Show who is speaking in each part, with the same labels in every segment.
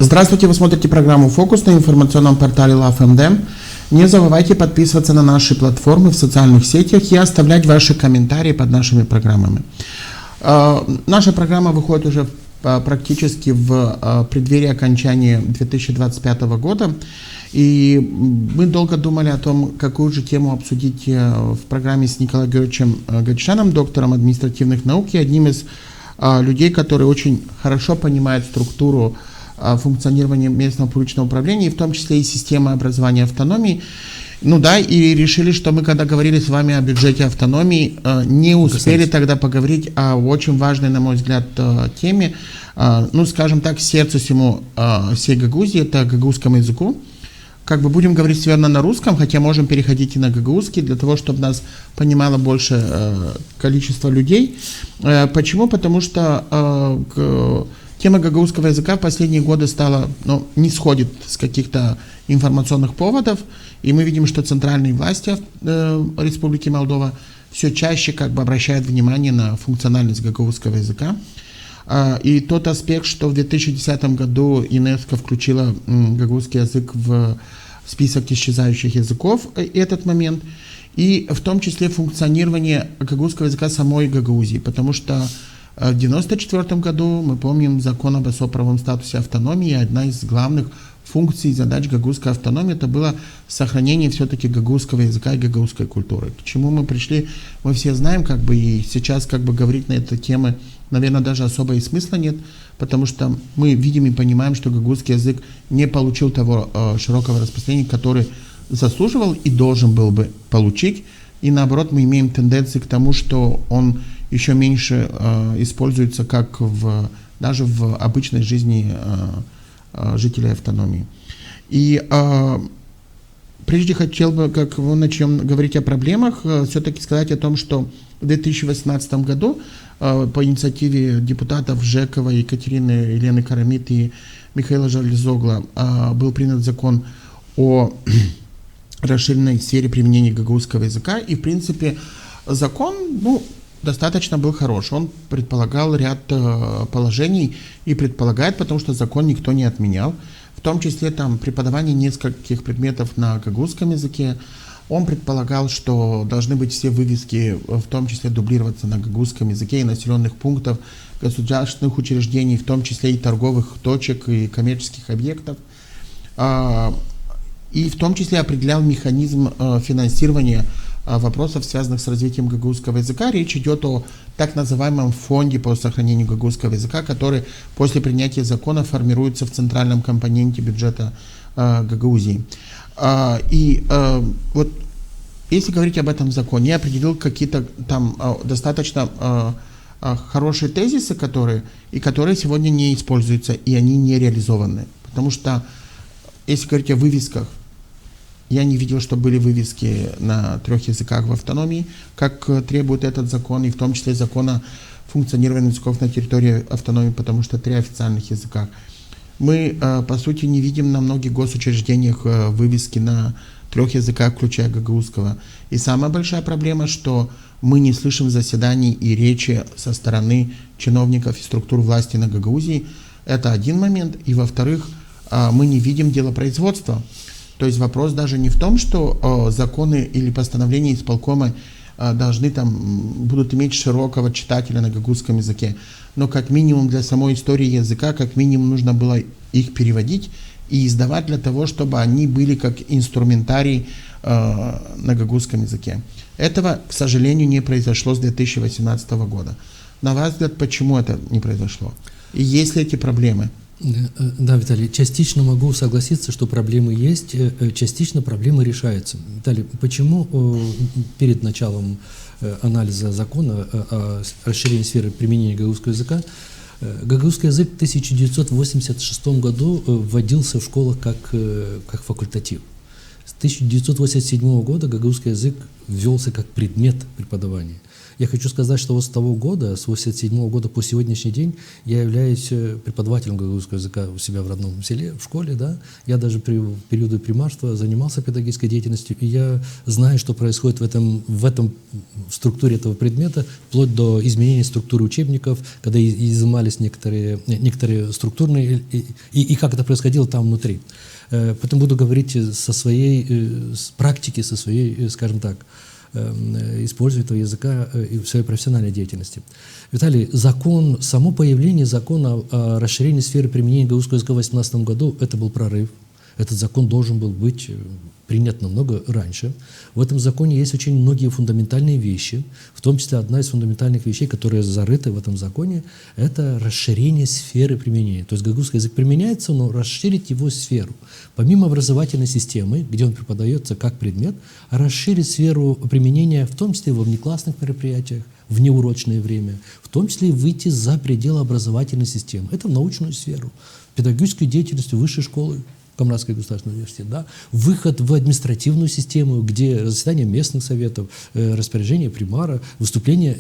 Speaker 1: Здравствуйте, вы смотрите программу «Фокус» на информационном портале LoveMD. Не забывайте подписываться на наши платформы в социальных сетях и оставлять ваши комментарии под нашими программами. Наша программа выходит уже практически в преддверии окончания 2025 года. И мы долго думали о том, какую же тему обсудить в программе с Николаем Георгиевичем Гатчаном, доктором административных наук и одним из людей, который очень хорошо понимает структуру функционирования местного публичного управления, и в том числе и системы образования автономии. Ну да, и решили, что мы, когда говорили с вами о бюджете автономии, не успели тогда поговорить о очень важной, на мой взгляд, теме, ну, скажем так, сердцу всей Гагаузии, это гагаузскому языку. Как бы будем говорить, наверное, на русском, хотя можем переходить и на гагаузский, для того, чтобы нас понимало больше количество людей. Почему? Потому что тема гагаузского языка в последние годы стала, не сходит с каких-то информационных поводов, и мы видим, что центральные власти Республики Молдова все чаще как бы обращают внимание на функциональность гагаузского языка. И тот аспект, что в 2010 году ЮНЕСКО включила гагаузский язык в список исчезающих языков, этот момент, и в том числе функционирование гагаузского языка самой Гагаузии, потому что в 1994 году, мы помним, закон об особо-правовом статусе автономии, одна из главных функций и задач гагаузской автономии это было сохранение все-таки гагаузского языка и гагаузской культуры. К чему мы пришли, мы все знаем, как бы, и сейчас как бы говорить на эту тему, наверное, даже особо и смысла нет, потому что мы видим и понимаем, что гагаузский язык не получил того широкого распространения, который заслуживал и должен был бы получить, и наоборот мы имеем тенденции к тому, что он еще меньше используется как даже в обычной жизни жителей автономии. И прежде хотел бы, как мы начнем говорить о проблемах, все-таки сказать о том, что в 2018 году по инициативе депутатов Жекова, Екатерины Елены Карамит и Михаила Железогла был принят закон о расширенной сфере применения гагаузского языка. И, в принципе, закон, достаточно был хорош. Он предполагал ряд положений и предполагает, потому что закон никто не отменял, в том числе там преподавание нескольких предметов на гагаузском языке. Он предполагал, что должны быть все вывески, в том числе дублироваться на гагаузском языке и населенных пунктов, государственных учреждений, в том числе и торговых точек и коммерческих объектов. И в том числе определял механизм финансирования вопросов, связанных с развитием гагаузского языка. Речь идет о так называемом фонде по сохранению гагаузского языка, который после принятия закона формируется в центральном компоненте бюджета Гагаузии. И вот если говорить об этом законе, я определил какие-то там достаточно хорошие тезисы, которые сегодня не используются, и они не реализованы. Потому что, если говорить о вывесках, я не видел, что были вывески на 3 языках в автономии, как требует этот закон, и в том числе закон о функционировании языков на территории автономии, потому что 3 официальных языках. Мы, по сути, не видим на многих госучреждениях вывески на 3 языках, включая гагаузского. И самая большая проблема, что мы не слышим заседаний и речи со стороны чиновников и структур власти на Гагаузии. Это один момент. И, во-вторых, мы не видим делопроизводства. То есть вопрос даже не в том, что законы или постановления исполкома будут иметь широкого читателя на гагаузском языке, но как минимум для самой истории языка, как минимум нужно было их переводить и издавать для того, чтобы они были как инструментарий на гагаузском языке. Этого, к сожалению, не произошло с 2018 года. На ваш взгляд, почему это не произошло? И есть ли эти проблемы?
Speaker 2: Да, Виталий, частично могу согласиться, что проблемы есть, частично проблемы решаются. Виталий, почему перед началом анализа закона о расширении сферы применения гагаузского языка гагаузский язык в 1986 году вводился в школах как факультатив? С 1987 года гагаузский язык ввелся как предмет преподавания. Я хочу сказать, что вот с того года, с 1987 года по сегодняшний день, я являюсь преподавателем гагаузского языка у себя в родном селе, в школе, да. Я даже в периоды примарства занимался педагогической деятельностью, и я знаю, что происходит в в структуре этого предмета, вплоть до изменения структуры учебников, когда изымались некоторые структурные, и как это происходило там внутри. Поэтому буду говорить со своей практики, со своей, скажем так, использовать этого языка в своей профессиональной деятельности. Виталий, само появление закона о расширении сферы применения гагаузского языка в 2018 году, это был прорыв. Этот закон должен был быть принят намного раньше. В этом законе есть очень многие фундаментальные вещи, в том числе одна из фундаментальных вещей, которая зарыта в этом законе, это расширение сферы применения. То есть гагаузский язык применяется, но расширить его сферу. Помимо образовательной системы, где он преподается как предмет, расширить сферу применения, в том числе во внеклассных мероприятиях, в неурочное время, в том числе и выйти за пределы образовательной системы. Это в научную сферу, педагогическую деятельность высшей школы, Камрадский государственный университет, да, выход в административную систему, где заседания местных советов, распоряжение примара, выступления,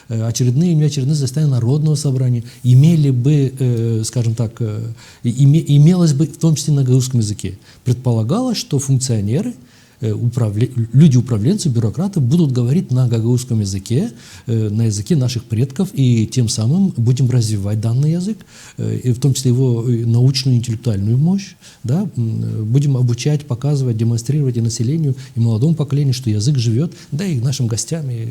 Speaker 2: очередные и неочередные заседания Народного собрания имели бы, скажем так, имелось бы в том числе на гагаузском языке. Предполагалось, что функционеры, люди-управленцы, бюрократы будут говорить на гагаузском языке, на языке наших предков, и тем самым будем развивать данный язык, и в том числе его научную, интеллектуальную мощь, да, будем обучать, показывать, демонстрировать и населению, и молодому поколению, что язык живет, да и нашим гостям, и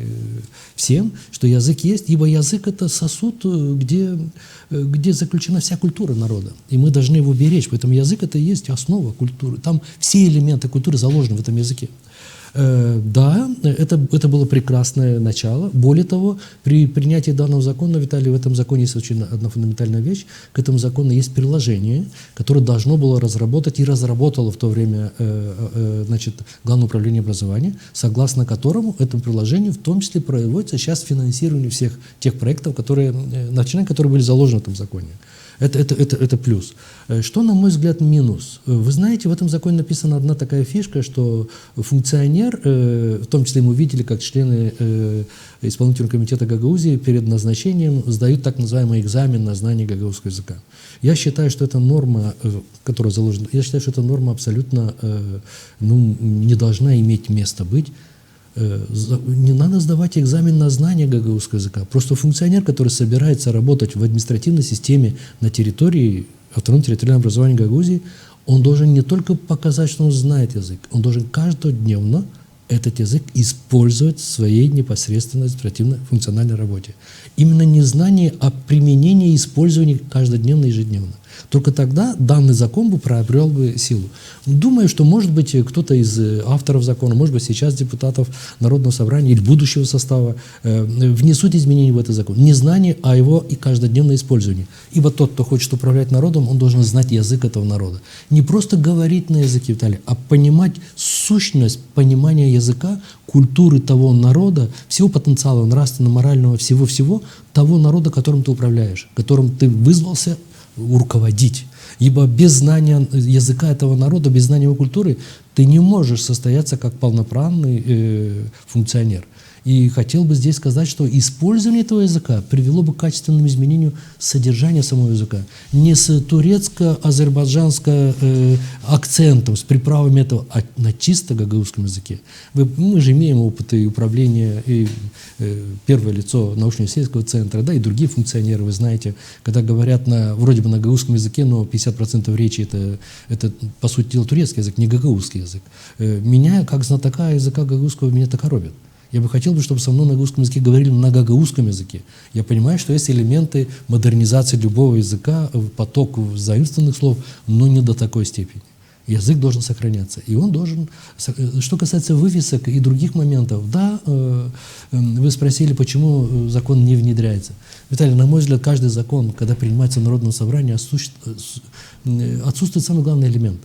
Speaker 2: всем, что язык есть, ибо язык – это сосуд, где заключена вся культура народа, и мы должны его беречь, поэтому язык – это и есть основа культуры, там все элементы культуры заложены в этом языке. Да, это было прекрасное начало. Более того, при принятии данного закона, Виталий, в этом законе есть очень одна фундаментальная вещь. К этому закону есть приложение, которое должно было разработать и разработало в то время Главное управление образования, согласно которому этому приложению в том числе проводится сейчас финансирование всех тех проектов, начинаний, которые были заложены в этом законе. Это плюс. Что, на мой взгляд, минус? Вы знаете, в этом законе написана одна такая фишка, что функционер, в том числе мы видели, как члены исполнительного комитета Гагаузии перед назначением сдают так называемый экзамен на знание гагаузского языка. Я считаю, что эта норма, которая заложена, я считаю, что эта норма абсолютно не должна иметь места быть. Не надо сдавать экзамен на знание гагаузского языка. Просто функционер, который собирается работать в административной системе на территории автономного территориального образования Гагаузии, он должен не только показать, что он знает язык, он должен каждодневно этот язык использовать в своей непосредственной административной функциональной работе. Именно не знание, а применение и использование каждодневно, ежедневно. Только тогда данный закон бы приобрел бы силу. Думаю, что, может быть, кто-то из авторов закона, может быть, сейчас депутатов Народного собрания или будущего состава внесут изменения в этот закон. Не знание, а его и каждодневное использование. Ибо тот, кто хочет управлять народом, он должен знать язык этого народа. Не просто говорить на языке, Виталий, а понимать сущность понимания языка, культуры того народа, всего потенциала нравственного, морального, всего-всего того народа, которым ты управляешь, которым ты вызвался руководить. Ибо без знания языка этого народа, без знания его культуры, ты не можешь состояться как полноправный функционер. И хотел бы здесь сказать, что использование этого языка привело бы к качественному изменению содержания самого языка. Не с турецко-азербайджанским акцентом, с приправами этого, а на чисто гагаузском языке. Мы же имеем опыт и управления, и первое лицо научно-исследовательского центра, да, и другие функционеры, вы знаете, когда говорят вроде бы на гагаузском языке, но 50% речи это, по сути дела, турецкий язык, не гагаузский язык. Меня, как знатока языка гагаузского, меня это коробит. Я бы хотел, чтобы со мной на гагаузском языке говорили на гагаузском языке. Я понимаю, что есть элементы модернизации любого языка, поток заимствованных слов, но не до такой степени. Язык должен сохраняться. И он должен... Что касается вывесок и других моментов, да, вы спросили, почему закон не внедряется. Виталий, на мой взгляд, каждый закон, когда принимается в Народном собрании, отсутствует самый главный элемент.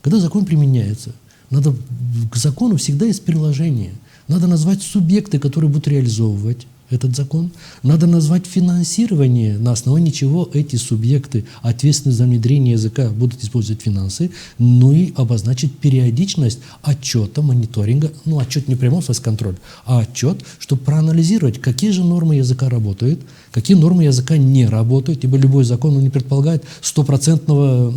Speaker 2: Когда закон применяется, к закону всегда есть приложение. Надо назвать субъекты, которые будут реализовывать этот закон. Надо назвать финансирование, на основании чего эти субъекты, ответственные за внедрение языка, будут использовать финансы, ну и обозначить периодичность отчета, мониторинга, ну отчет не в прямом смысле контроль, а отчет, чтобы проанализировать, какие же нормы языка работают, какие нормы языка не работают, ибо любой закон он не предполагает стопроцентного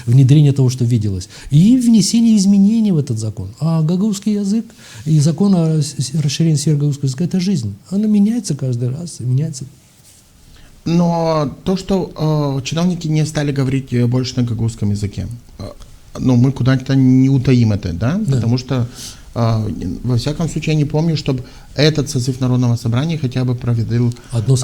Speaker 2: внедрения того, что виделось, и внесение изменений в этот закон. А гагаузский язык и закон о расширении сферы гагаузского языка – это жизнь. Она меняется каждый раз, меняется.
Speaker 1: Но то, что чиновники не стали говорить больше на гагаузском языке, ну, мы куда-то не утаим это, да? Потому что, во всяком случае, я не помню, чтобы этот созыв Народного собрания хотя бы проводил
Speaker 2: одно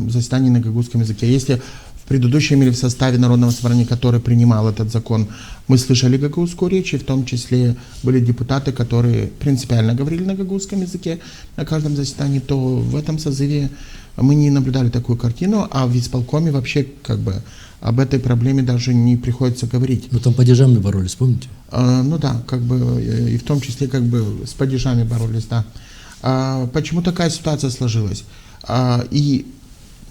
Speaker 1: заседание на гагаузском языке. Если в предыдущем или в составе Народного собрания, который принимал этот закон, мы слышали гагаузскую речь, и в том числе были депутаты, которые принципиально говорили на гагаузском языке на каждом заседании, то в этом созыве мы не наблюдали такую картину, а в исполкоме вообще как бы об этой проблеме даже не приходится говорить.
Speaker 2: Ну там падежами боролись, помните?
Speaker 1: Ну да, как бы и в том числе как бы с падежами боролись, да. Почему такая ситуация сложилась? И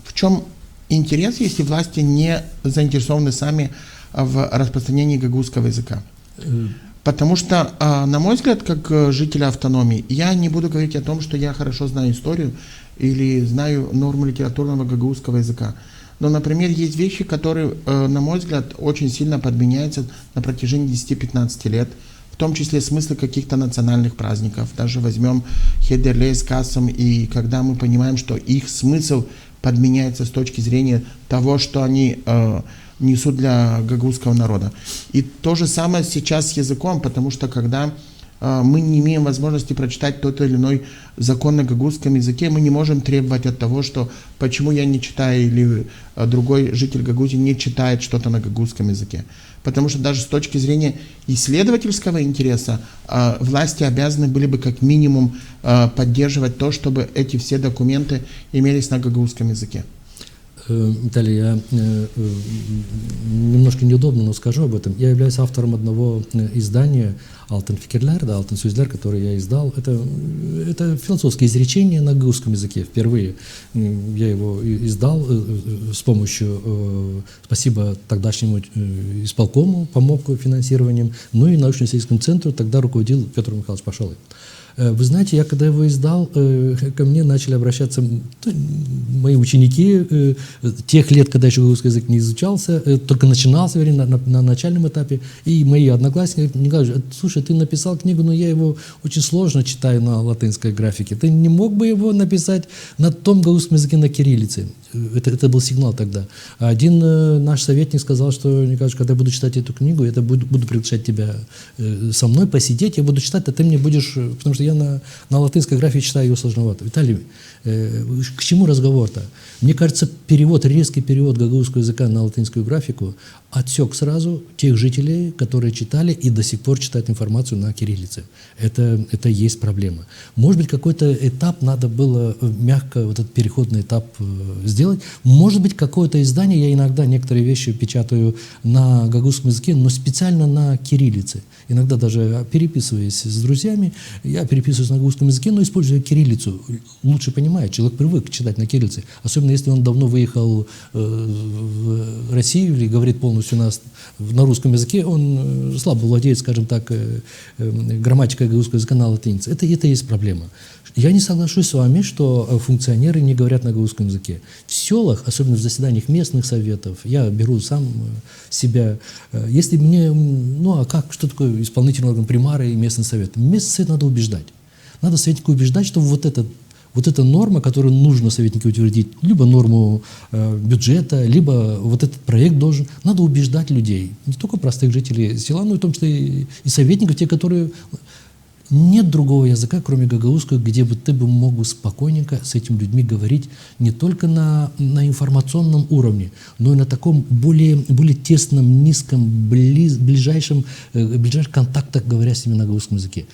Speaker 1: в чем интерес, если власти не заинтересованы сами в распространении гагаузского языка? Потому что, на мой взгляд, как жителя автономии, я не буду говорить о том, что я хорошо знаю историю или знаю нормы литературного гагаузского языка. Но, например, есть вещи, которые, на мой взгляд, очень сильно подменяются на протяжении 10-15 лет, в том числе смыслы каких-то национальных праздников. Даже возьмем Хедерлей с Кассом, и когда мы понимаем, что их смысл подменяется с точки зрения того, что они несут для гагаузского народа. И то же самое сейчас с языком, потому что когда мы не имеем возможности прочитать тот или иной закон на гагаузском языке, мы не можем требовать от того, что почему я не читаю или другой житель Гагаузии не читает что-то на гагаузском языке. Потому что даже с точки зрения исследовательского интереса власти обязаны были бы как минимум поддерживать то, чтобы эти все документы имелись на гагаузском языке.
Speaker 2: Виталий, я немножко неудобно, но скажу об этом. Я являюсь автором одного издания «Алтын фикерлер», да, «Алтын сөздер», который я издал. Это философское изречение на гагаузском языке. Впервые я его издал с помощью, спасибо тогдашнему исполкому, помог финансированием, ну и научно-исследовательскому центру тогда руководил Петр Михайлович Пашолый. Вы знаете, я когда его издал, ко мне начали обращаться мои ученики тех лет, когда еще гагаузский язык не изучался, только начинался, вернее, на начальном этапе, и мои одноклассники говорят: слушай, ты написал книгу, но я его очень сложно читаю на латинской графике, ты не мог бы его написать на том гагаузском языке на кириллице? Это был сигнал тогда. Один наш советник сказал, что, Николай, когда я буду читать эту книгу, я буду приглашать тебя со мной посидеть, я буду читать, а ты мне будешь, потому что я на латинской графике читаю ее сложновато. Виталий, к чему разговор-то? Мне кажется, резкий перевод гагаузского языка на латинскую графику отсек сразу тех жителей, которые читали и до сих пор читают информацию на кириллице. Это есть проблема. Может быть, какой-то этап надо было мягко, вот этот переходный этап сделать. Может быть, какое-то издание, я иногда некоторые вещи печатаю на гагаузском языке, но специально на кириллице. Иногда даже переписываясь с друзьями, я переписываюсь на гагаузском языке, но используя кириллицу. Лучше понимает, человек привык читать на кириллице. Особенно если он давно выехал в Россию или говорит полностью на русском языке, он слабо владеет, скажем так, грамматикой гагаузского языка на латинице. Это есть проблема. Я не соглашусь с вами, что функционеры не говорят на гагаузском языке. В селах, особенно в заседаниях местных советов, я беру сам себя, если мне, что такое исполнительный орган примара и местный совет? Местный совет надо убеждать. Надо советника убеждать, что вот эта норма, которую нужно советнику утвердить, либо норму бюджета, либо вот этот проект должен, надо убеждать людей, не только простых жителей села, но и в том числе и советников, те, которые... Нет другого языка, кроме гагаузского, где бы ты мог спокойненько с этими людьми говорить не только на информационном уровне, но и на таком более тесном, низком, ближайшем контактах, говоря с ними на гагаузском языке.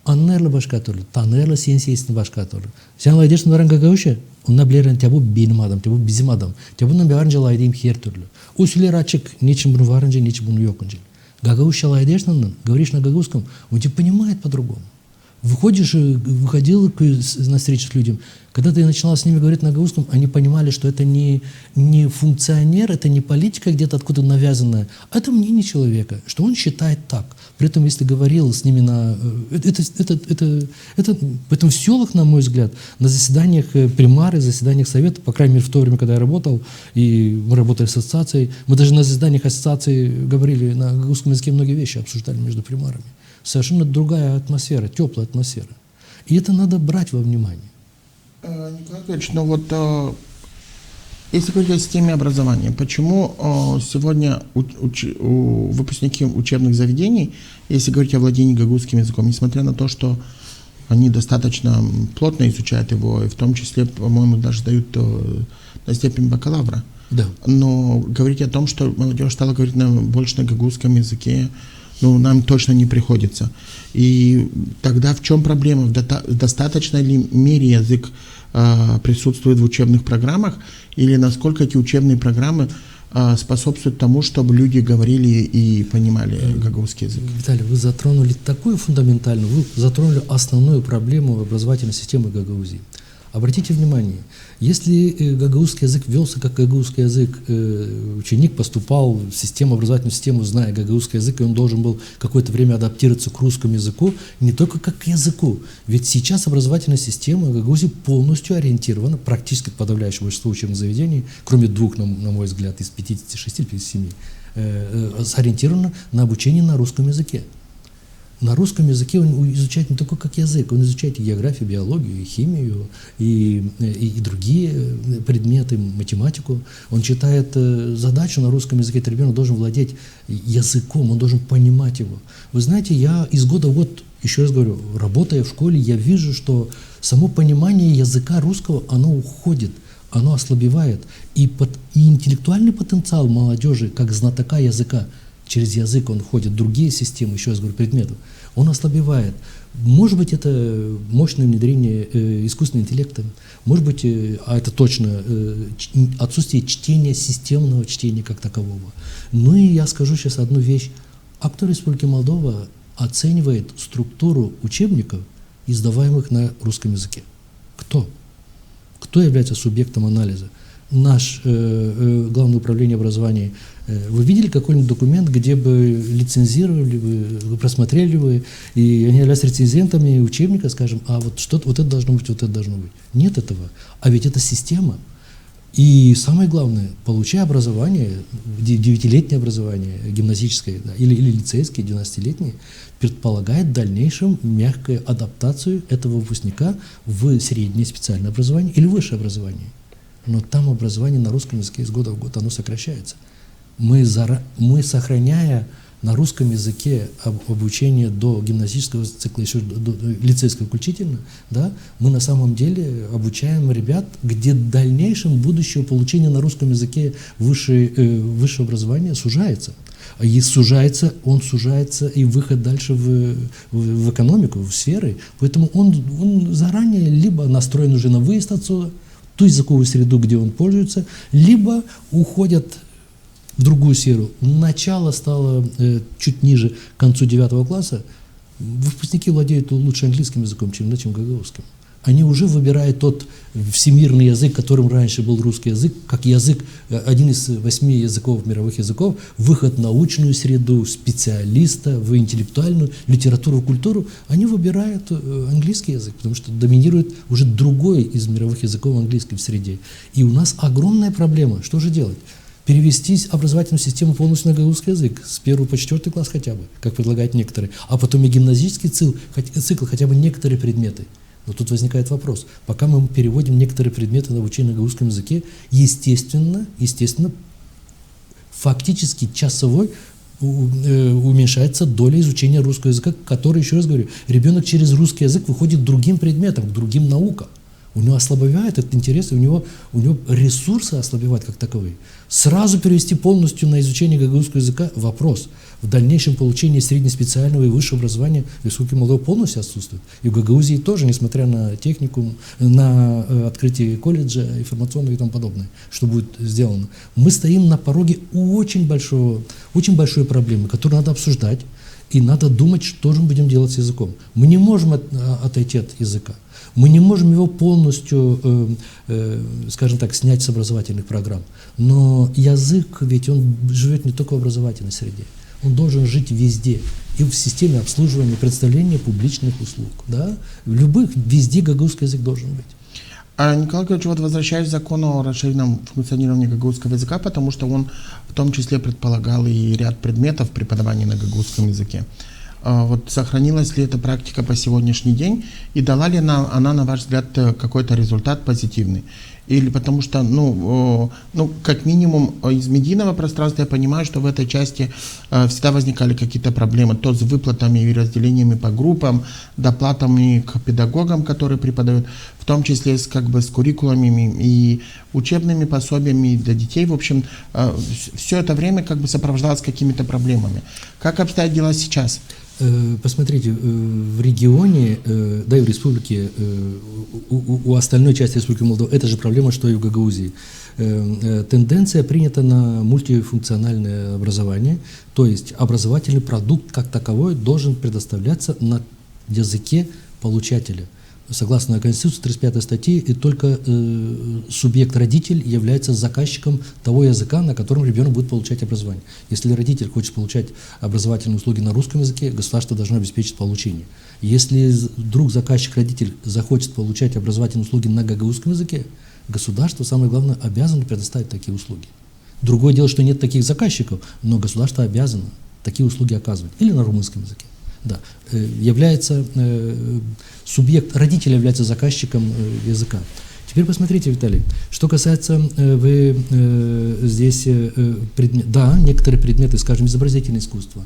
Speaker 2: Аннерлы башка түрлі, танерлы сенсейсін башка түрлі. Сен алайдешін баран гагаузша, онна білерін тябу бенім адам, тябу bizim адам, тябуның бәрін жалайдейм хер түрлі. О сүлер ачык, нечем бұны варынжа, нечем бұны йокынжа. Гагаузша алайдешін, говоришь на гагаузском, он тебя понимает по-другому. Выходил на встречу с людьми. Когда ты начинал с ними говорить на гагаузском, они понимали, что это не функционер, это не политика где-то откуда навязанная, а это мнение человека, что он считает так. При этом, если говорил с ними на... Поэтому в селах, на мой взгляд, на заседаниях примары, заседаниях совета, по крайней мере, в то время, когда я работал, и мы работали с ассоциацией, мы даже на заседаниях ассоциации говорили на гагаузском языке, многие вещи обсуждали между примарами. Совершенно другая атмосфера, теплая атмосфера. И это надо брать во внимание.
Speaker 1: Николай Анатольевич, ну вот если говорить о системе образования, почему сегодня выпускники учебных заведений, если говорить о владении гагаузским языком, несмотря на то, что они достаточно плотно изучают его, и в том числе, по-моему, даже дают на степень бакалавра,
Speaker 2: да.
Speaker 1: Но говорить о том, что молодежь стала говорить больше на гагаузском языке, ну, нам точно не приходится. И тогда в чем проблема? В достаточной ли мере язык присутствует в учебных программах, или насколько эти учебные программы способствуют тому, чтобы люди говорили и понимали гагаузский язык?
Speaker 2: Виталий, вы затронули такую фундаментальную, вы затронули основную проблему образовательной системы Гагаузии. Обратите внимание, если гагаузский язык велся как гагаузский язык, ученик поступал в систему, образовательную систему, зная гагаузский язык, и он должен был какое-то время адаптироваться к русскому языку, не только как к языку. Ведь сейчас образовательная система Гагаузии полностью ориентирована, практически подавляющее большинство учебных заведений, кроме двух, на мой взгляд, из 56-57, сориентирована на обучение на русском языке. На русском языке он изучает не только как язык, он изучает и географию, биологию, и химию, и другие предметы, математику. Он читает задачу на русском языке, этот ребенок должен владеть языком, он должен понимать его. Вы знаете, я из года в год, еще раз говорю, работая в школе, я вижу, что само понимание языка русского, оно уходит, оно ослабевает. И интеллектуальный потенциал молодежи, как знатока языка, через язык он входит в другие системы, еще раз говорю, предметов, он ослабевает. Может быть, это мощное внедрение искусственного интеллекта, может быть, а это точно, отсутствие чтения, системного чтения как такового. Ну и я скажу сейчас одну вещь. А кто Республики Молдова оценивает структуру учебников, издаваемых на русском языке? Кто? Кто является субъектом анализа? Наш Главное управление образования. Вы видели какой-нибудь документ, где бы лицензировали вы просмотрели вы, и они являются рецензентами учебника, скажем, а вот что-то, вот это должно быть, вот это должно быть. Нет этого. А ведь это система. И самое главное, получая образование, 9-летнее образование, гимназическое, да, или лицейское, 12-летнее, предполагает в дальнейшем мягкую адаптацию этого выпускника в среднее специальное образование или высшее образование. Но там образование на русском языке из года в год, оно сокращается. Мы сохраняя на русском языке обучение до гимназического цикла, еще до лицейского включительно, да, мы на самом деле обучаем ребят, где в дальнейшем будущее получения на русском языке высшего образования сужается. А если сужается, он сужается и выход дальше в экономику, в сферы. Поэтому он заранее либо настроен уже на выезд отсюда, ту языковую среду, где он пользуется, либо уходят в другую сферу. Начало стало чуть ниже, к концу 9 класса. Выпускники владеют лучше английским языком, чем гагаузским. Они уже выбирают тот всемирный язык, которым раньше был русский язык, как язык, один из 8 языков, мировых языков, выход в научную среду, специалиста, в интеллектуальную, литературу, культуру. Они выбирают английский язык, потому что доминирует уже другой из мировых языков английский в среде. И у нас огромная проблема. Что же делать? Перевести образовательную систему полностью на гагаузский язык, с 1 по 4 класс хотя бы, как предлагают некоторые, а потом и гимназический цикл, хотя бы некоторые предметы. Но тут возникает вопрос. Пока мы переводим некоторые предметы на обучение на гагаузском языке, естественно, фактически часовой уменьшается доля изучения русского языка, который, еще раз говорю, ребенок через русский язык выходит к другим предметам, к другим наукам. У него ослабевает этот интерес, и у него ресурсы ослабевают как таковые. Сразу перевести полностью на изучение гагаузского языка – вопрос. В дальнейшем получение среднеспециального и высшего образования в Республике Молдова полностью отсутствует. И в Гагаузии тоже, несмотря на техникум, на открытие колледжа информационного и тому подобное, что будет сделано. Мы стоим на пороге очень большой проблемы, которую надо обсуждать. И надо думать, что же мы будем делать с языком. Мы не можем отойти от языка. Мы не можем его полностью, скажем так, снять с образовательных программ. Но язык, ведь он живет не только в образовательной среде. Он должен жить везде. И в системе обслуживания, представления публичных услуг. Да? В любых, везде гагаузский язык должен быть.
Speaker 1: Николай Григорьевич, вот возвращаясь к закону о расширенном функционировании гагаузского языка, потому что он в том числе предполагал и ряд предметов преподавания на гагаузском языке. Вот сохранилась ли эта практика по сегодняшний день и дала ли она, на ваш взгляд, какой-то результат позитивный? Или потому что, как минимум, из медийного пространства я понимаю, что в этой части всегда возникали какие-то проблемы, то с выплатами и разделениями по группам, доплатами к педагогам, которые преподают, в том числе с куррикулумами и учебными пособиями для детей. В общем, все это время сопровождалось какими-то проблемами. Как обстоят дела сейчас?
Speaker 2: Посмотрите, в регионе, да и в республике, у остальной части Республики Молдова, эта же проблема, что и в Гагаузии. Тенденция принята на мультифункциональное образование, то есть образовательный продукт как таковой должен предоставляться на языке получателя. Согласно Конституции 35 статьи, и только субъект-родитель является заказчиком того языка, на котором ребенок будет получать образование. Если родитель хочет получать образовательные услуги на русском языке, государство должно обеспечить получение. Если вдруг заказчик-родитель захочет получать образовательные услуги на гагаузском языке, государство, самое главное, обязано предоставить такие услуги. Другое дело, что нет таких заказчиков, но государство обязано такие услуги оказывать. Или на румынском языке. Да, является субъект, родитель является заказчиком языка. Теперь посмотрите, Виталий, что касается здесь да, некоторые предметы, скажем, изобразительное искусство,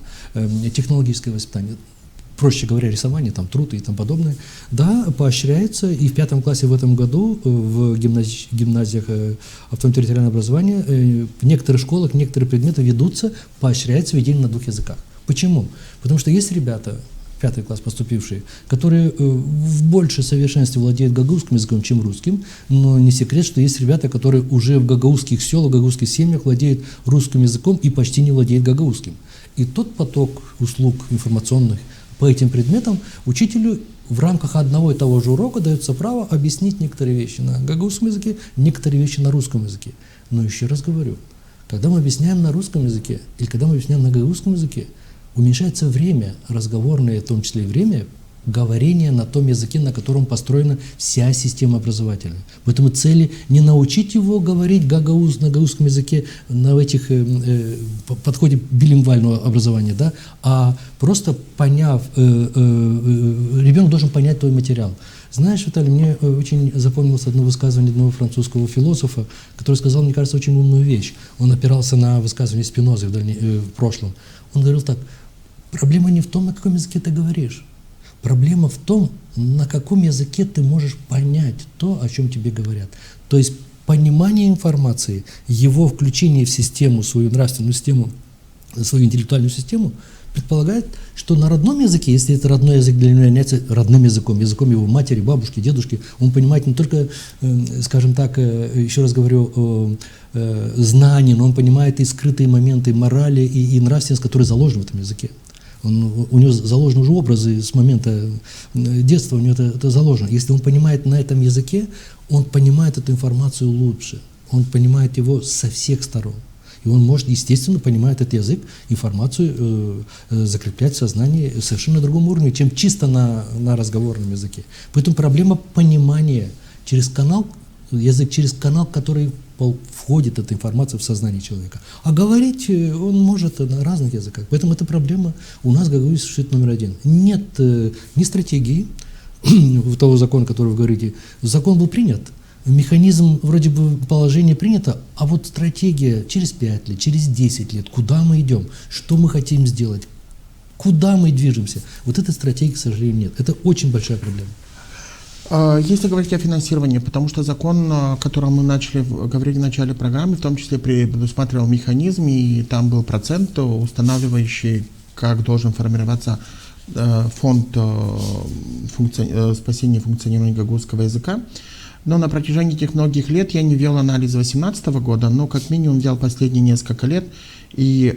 Speaker 2: технологическое воспитание, проще говоря, рисование, там, труд и тому подобное, да, поощряется, и в 5 классе в этом году в гимназиях автономного территориального образования в некоторых школах некоторые предметы ведутся, поощряется введение на 2 языках. Почему? Потому что есть ребята, 5 класс поступившие, которые в большем совершенстве владеют гагаузским языком, чем русским, но не секрет, что есть ребята, которые уже в гагаузских селах, в гагаузских семьях владеют русским языком и почти не владеют гагаузским. И тот поток услуг информационных по этим предметам учителю в рамках одного и того же урока дается право объяснить некоторые вещи на гагаузском языке, некоторые вещи на русском языке. Но еще раз говорю, когда мы объясняем на русском языке или когда мы объясняем на гагаузском языке, уменьшается время разговорное, в том числе и время говорения на том языке, на котором построена вся система образовательная. Поэтому цели не научить его говорить гагауз на гагаузском языке, на этих подходе билингвального образования, да, а просто поняв, ребенок должен понять твой материал. Знаешь, Виталий, мне очень запомнилось одно высказывание одного французского философа, который сказал, мне кажется, очень умную вещь. Он опирался на высказывание Спинозы в прошлом. Он говорил так: проблема не в том, на каком языке ты говоришь. Проблема в том, на каком языке ты можешь понять то, о чем тебе говорят. То есть понимание информации, его включение в систему, свою нравственную систему, свою интеллектуальную систему, предполагает, что на родном языке, если это родной язык для него является родным языком, языком его матери, бабушки, дедушки, он понимает не только, скажем так, еще раз говорю, знания, но он понимает и скрытые моменты морали и нравственности, которые заложены в этом языке. У него заложены уже образы с момента детства, у него это заложено. Если он понимает на этом языке, он понимает эту информацию лучше, он понимает его со всех сторон. И он может, естественно, понимает этот язык, информацию закреплять в сознании совершенно на другом уровне, чем чисто на разговорном языке. Поэтому проблема понимания через канал, язык через канал, который входит эта информация в сознание человека. А говорить он может на разных языках. Поэтому эта проблема у нас, как говорится, существует номер 1. Нет ни стратегии того закона, который вы говорите. Закон был принят. Механизм, вроде бы, положение принято, а вот стратегия через 5 лет, через 10 лет, куда мы идем, что мы хотим сделать, куда мы движемся, вот этой стратегии, к сожалению, нет. Это очень большая проблема.
Speaker 1: Если говорить о финансировании, потому что закон, о котором мы начали говорить в начале программы, в том числе предусматривал механизм, и там был процент, устанавливающий, как должен формироваться фонд спасения функционирования гагаузского языка. Но на протяжении этих многих лет я не вел анализ 2018 года, но как минимум взял последние несколько лет, и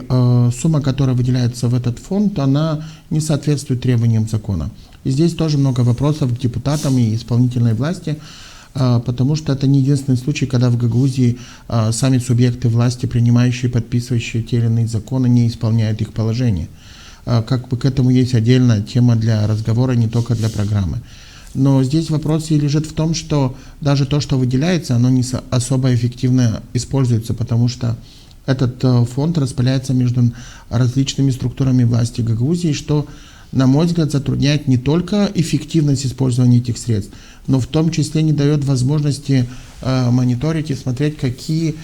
Speaker 1: сумма, которая выделяется в этот фонд, она не соответствует требованиям закона. И здесь тоже много вопросов к депутатам и исполнительной власти, потому что это не единственный случай, когда в Гагаузии сами субъекты власти, принимающие, подписывающие те или иные законы, не исполняют их положения. Как бы к этому есть отдельная тема для разговора, не только для программы. Но здесь вопрос и лежит в том, что даже то, что выделяется, оно не особо эффективно используется, потому что этот фонд распыляется между различными структурами власти Гагаузии, что, на мой взгляд, затрудняет не только эффективность использования этих средств, но в том числе не дает возможности мониторить и смотреть, какие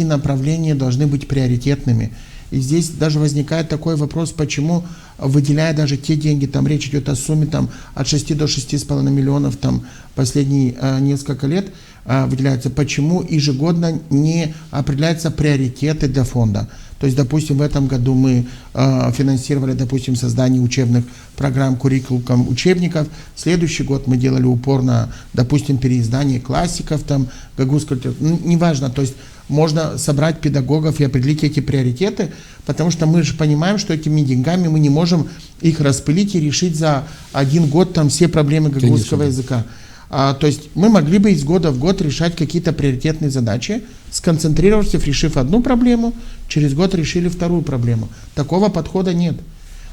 Speaker 1: направления должны быть приоритетными. И здесь даже возникает такой вопрос, почему, выделяя даже те деньги, там речь идет о сумме там, от 6 до 6,5 миллионов там, последние несколько лет выделяется, почему ежегодно не определяются приоритеты для фонда. То есть, допустим, в этом году мы финансировали, допустим, создание учебных программ, куррикулум учебников. В следующий год мы делали упор на, допустим, переиздание классиков, там, гагаузской литературы. Неважно, то есть можно собрать педагогов и определить эти приоритеты, потому что мы же понимаем, что этими деньгами мы не можем их распылить и решить за один год там все проблемы гагаузского языка. То есть мы могли бы из года в год решать какие-то приоритетные задачи, сконцентрировавшись, решив одну проблему, через год решили вторую проблему. Такого подхода нет.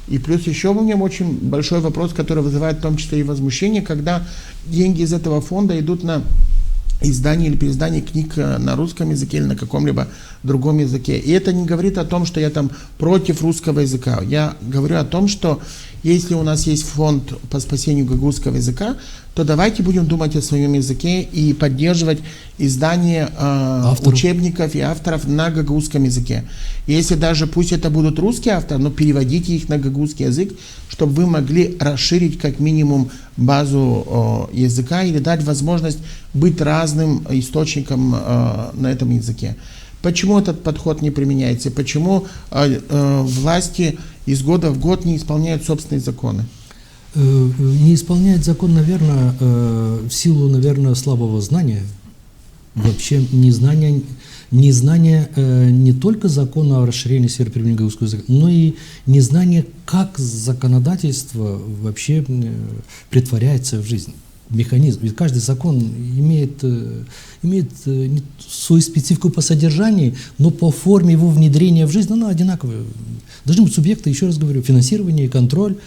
Speaker 1: И плюс еще у меня очень большой вопрос, который вызывает в том числе и возмущение, когда деньги из этого фонда идут на издание или переиздание книг на русском языке или на каком-либо другом языке. И это не говорит о том, что я там против русского языка. Я говорю о том, что если у нас есть фонд по спасению гагаузского языка, то давайте будем думать о своем языке и поддерживать издание учебников и авторов на гагаузском языке. И если даже пусть это будут русские авторы, но переводите их на гагаузский язык, чтобы вы могли расширить как минимум базу языка или дать возможность быть разным источником на этом языке. Почему этот подход не применяется? Почему власти из года в год не исполняют собственные законы?
Speaker 2: Не исполняет закон, наверное, в силу, наверное, слабого знания. Вообще незнание не только закона о расширении сферы применения гагаузского языка, но и незнание, как законодательство вообще претворяется в жизнь. Механизм. Ведь каждый закон имеет свою специфику по содержанию, но по форме его внедрения в жизнь она одинаковая. Должны быть субъекты, еще раз говорю, финансирование и контроль.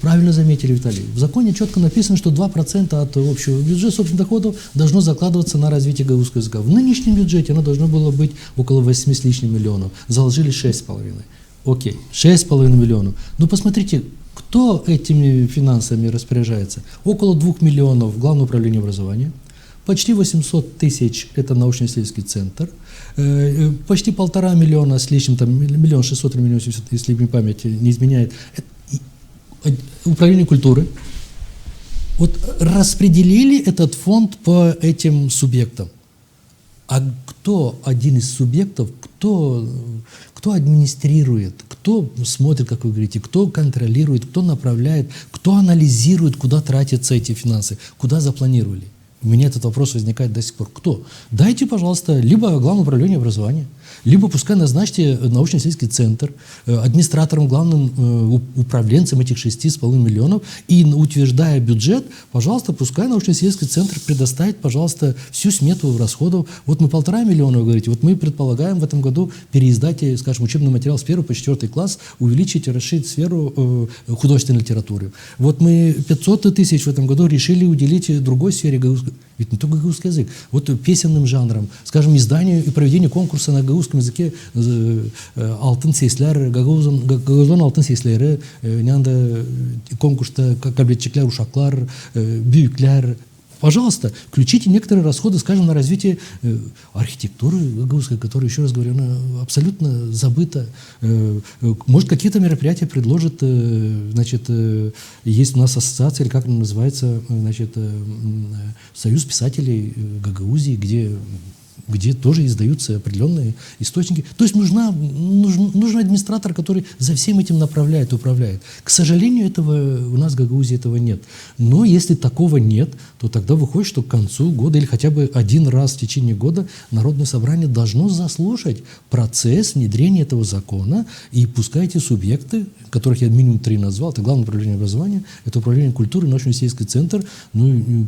Speaker 2: Правильно заметили, Виталий. В законе четко написано, что 2% от общего бюджета собственных доходов должно закладываться на развитие гагаузского языка. В нынешнем бюджете оно должно было быть около 8 с лишним миллионов. Заложили 6,5. Окей, 6,5 миллионов. Но посмотрите, кто этими финансами распоряжается? Около 2 миллионов Главное управление образования, почти 800 тысяч это научно-исследовательский центр, почти 1,5 миллиона с лишним, там 1 600 000 000, если мне память не изменяет, управление культуры. Вот распределили этот фонд по этим субъектам. А кто один из субъектов, кто администрирует, кто смотрит, как вы говорите, кто контролирует, кто направляет, кто анализирует, куда тратятся эти финансы, куда запланировали? У меня этот вопрос возникает до сих пор. Кто? Дайте, пожалуйста, либо Главное управление образования, либо пускай назначьте научно-исследовательский центр администратором, главным управленцем этих 6,5 миллионов, и утверждая бюджет, пожалуйста, пускай научно-исследовательский центр предоставит, пожалуйста, всю смету расходов. Вот мы 1,5 миллиона, вы говорите, вот мы предполагаем в этом году переиздать, скажем, учебный материал с 1 по 4 класс, увеличить и расширить сферу художественной литературы. Вот мы 500 тысяч в этом году решили уделить другой сфере гагаузской. Ведь не только гагаузский язык, вот песенным жанрам, скажем, изданию и проведению конкурса на гагаузском языке алтын сейслер, гагаузон алтын сейслері, нянда конкурста кабелетчиклер, ушаклар, бүйіклер. Пожалуйста, включите некоторые расходы, скажем, на развитие архитектуры гагаузской, которая, еще раз говорю, она абсолютно забыта. Может, какие-то мероприятия предложат, значит, есть у нас ассоциация, или как она называется, значит, Союз писателей Гагаузии, где где тоже издаются определенные источники. То есть нужен администратор, который за всем этим направляет, управляет. К сожалению, у нас в Гагаузии этого нет. Но если такого нет, то тогда выходит, что к концу года или хотя бы один раз в течение года Народное собрание должно заслушать процесс внедрения этого закона, и пускай эти субъекты, которых я минимум 3 назвал, это Главное управление образования, это Управление культуры, научно-исследовательский центр,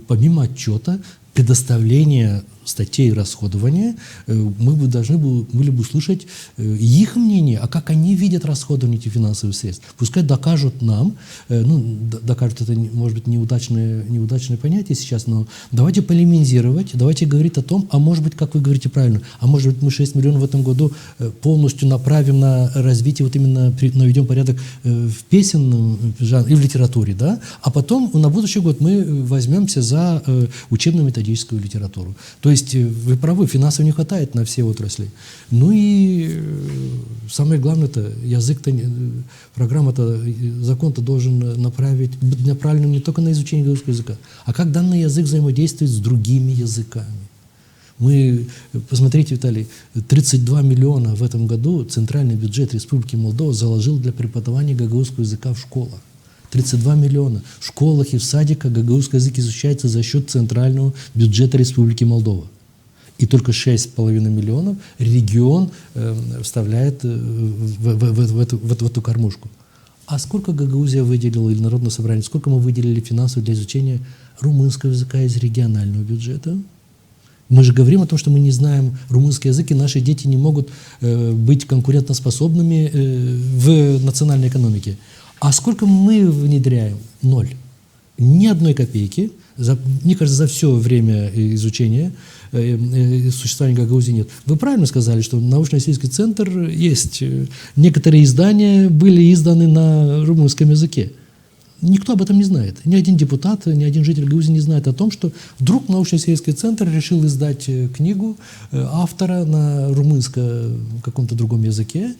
Speaker 2: помимо отчета, предоставления статей расходования, мы бы должны были бы услышать их мнение, а как они видят расходование этих финансовых средств. Пускай докажут нам, докажут, это, может быть, неудачное понятие сейчас, но давайте полемизировать, давайте говорить о том, а может быть, как вы говорите правильно, а может быть, мы 6 миллионов в этом году полностью направим на развитие, вот именно наведем порядок в песенном жанре и в литературе, да, а потом на будущий год мы возьмемся за учебно-методическую литературу. То есть вы правы, финансов не хватает на все отрасли. Ну и самое главное-то, язык-то, программа-то, закон-то должен направлен не только на изучение гагаузского языка, а как данный язык взаимодействует с другими языками. Посмотрите, Виталий, 32 миллиона в этом году центральный бюджет Республики Молдова заложил для преподавания гагаузского языка в школах. 32 миллиона. В школах и в садиках гагаузский язык изучается за счет центрального бюджета Республики Молдова. И только 6,5 миллионов регион вставляет в эту кормушку. А сколько Гагаузия выделила, или Народное собрание, сколько мы выделили финансов для изучения румынского языка из регионального бюджета? Мы же говорим о том, что мы не знаем румынский язык, и наши дети не могут быть конкурентоспособными в национальной экономике. А сколько мы внедряем? 0. Ни одной копейки. Мне кажется, за все время изучения существования Гагаузии нет. Вы правильно сказали, что научно-исследовательский центр есть. Некоторые издания были изданы на румынском языке. Никто об этом не знает. Ни один депутат, ни один житель Гагаузии не знает о том, что вдруг научно-исследовательский центр решил издать книгу автора на румынском каком-то другом языке.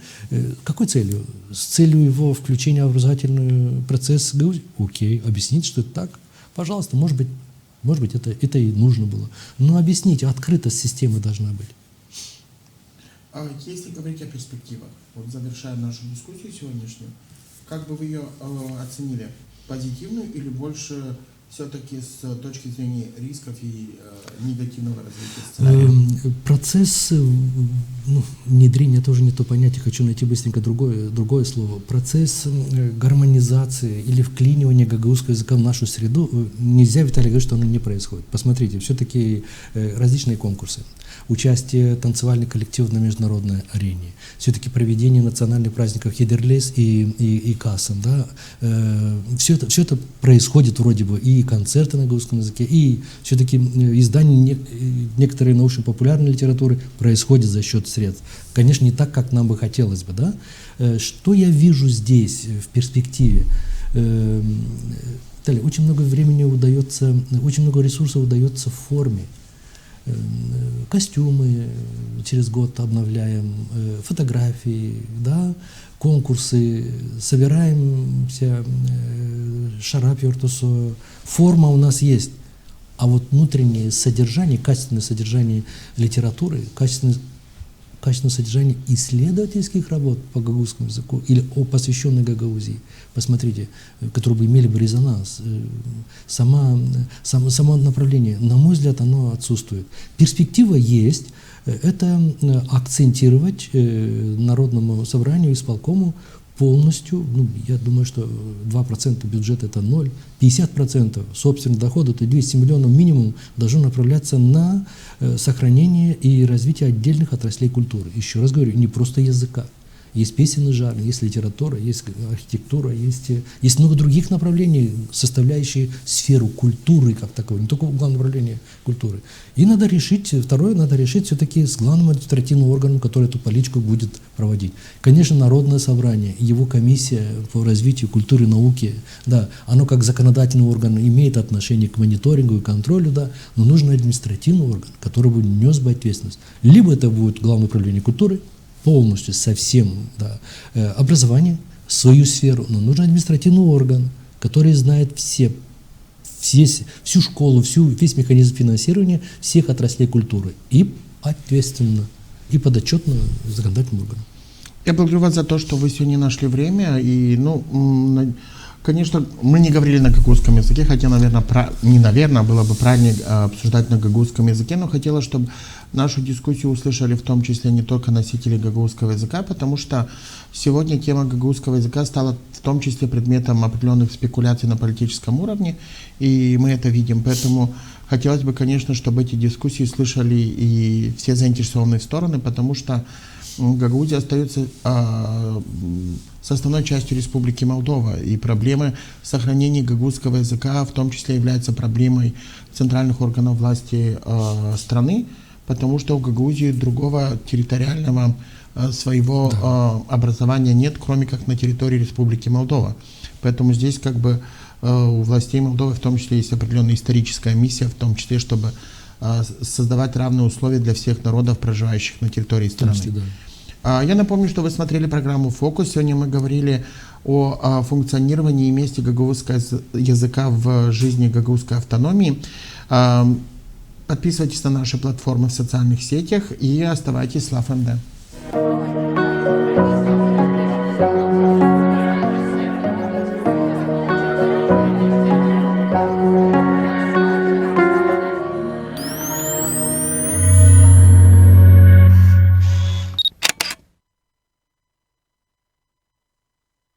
Speaker 2: Какой целью? С целью его включения в образовательный процесс Гагаузии? Окей, объясните, что это так. Пожалуйста, может быть это и нужно было. Но объясните, открытость системы должна быть.
Speaker 1: Если говорить о перспективах, вот завершая нашу дискуссию сегодняшнюю, как бы вы ее оценили? Позитивную или больше все-таки с точки зрения рисков и негативного развития сценария?
Speaker 2: Процесс внедрения тоже не то понятие, хочу найти быстренько другое слово. Процесс гармонизации или вклинивания гагаузского языка в нашу среду, нельзя, Виталий, говорить, что оно не происходит. Посмотрите, все-таки различные конкурсы, участие танцевальных коллективов на международной арене, все-таки проведение национальных праздников Хедерлес и Касан, да, все это происходит вроде бы, и концерты на гагаузском языке, и все-таки издание некоторой научно-популярной литературы происходит за счет средств. Конечно, не так, как нам бы хотелось бы, да. Что я вижу здесь в перспективе? Очень много времени удается, очень много ресурсов удается в форме. Костюмы через год обновляем, фотографии, да, конкурсы, собираемся, шарап йортусо, форма у нас есть, а вот внутреннее содержание, качественное содержание литературы, качественное содержание исследовательских работ по гагаузскому языку или посвященных Гагаузии, посмотрите, которые бы имели бы резонанс, само направление, на мой взгляд, оно отсутствует. Перспектива есть, это акцентировать Народному собранию, исполкому полностью, я думаю, что 2% бюджета это 0, 50% собственных доходов, это 200 миллионов минимум, должно направляться на сохранение и развитие отдельных отраслей культуры. Еще раз говорю, не просто языка. Есть песенный жанр, есть литература, есть архитектура, есть много других направлений, составляющие сферу культуры как таковой, не только главное направление культуры. И надо решить, второе, надо решить все-таки с главным административным органом, который эту политику будет проводить. Конечно, Народное собрание, его комиссия по развитию культуры и науки, да, оно как законодательный орган имеет отношение к мониторингу и контролю, да, но нужен административный орган, который бы нес бы ответственность. Либо это будет Главное управление культуры, полностью, совсем, да, образование, свою сферу, но нужен административный орган, который знает всю школу, весь механизм финансирования всех отраслей культуры. И ответственно и подотчетно законодательным органам.
Speaker 1: Я благодарю вас за то, что вы сегодня нашли время. И, конечно, мы не говорили на гагузском языке, хотя, наверное, было бы правильнее обсуждать на гагузском языке, но хотела, чтобы нашу дискуссию услышали в том числе не только носители гагузского языка, потому что сегодня тема гагузского языка стала в том числе предметом определенных спекуляций на политическом уровне, и мы это видим. Поэтому хотелось бы, конечно, чтобы эти дискуссии слышали и все заинтересованные стороны, потому что Гагаузия остается составной частью Республики Молдова, и проблемы сохранения гагузского языка в том числе являются проблемой центральных органов власти страны, потому что у Гагаузии другого территориального своего образования нет, кроме как на территории Республики Молдова. Поэтому здесь у властей Молдовы в том числе есть определенная историческая миссия, в том числе, чтобы создавать равные условия для всех народов, проживающих на территории страны. Я напомню, что вы смотрели программу «Фокус». Сегодня мы говорили о функционировании и месте гагаузского языка в жизни гагаузской автономии. Подписывайтесь на наши платформы в социальных сетях и оставайтесь с LoveMD.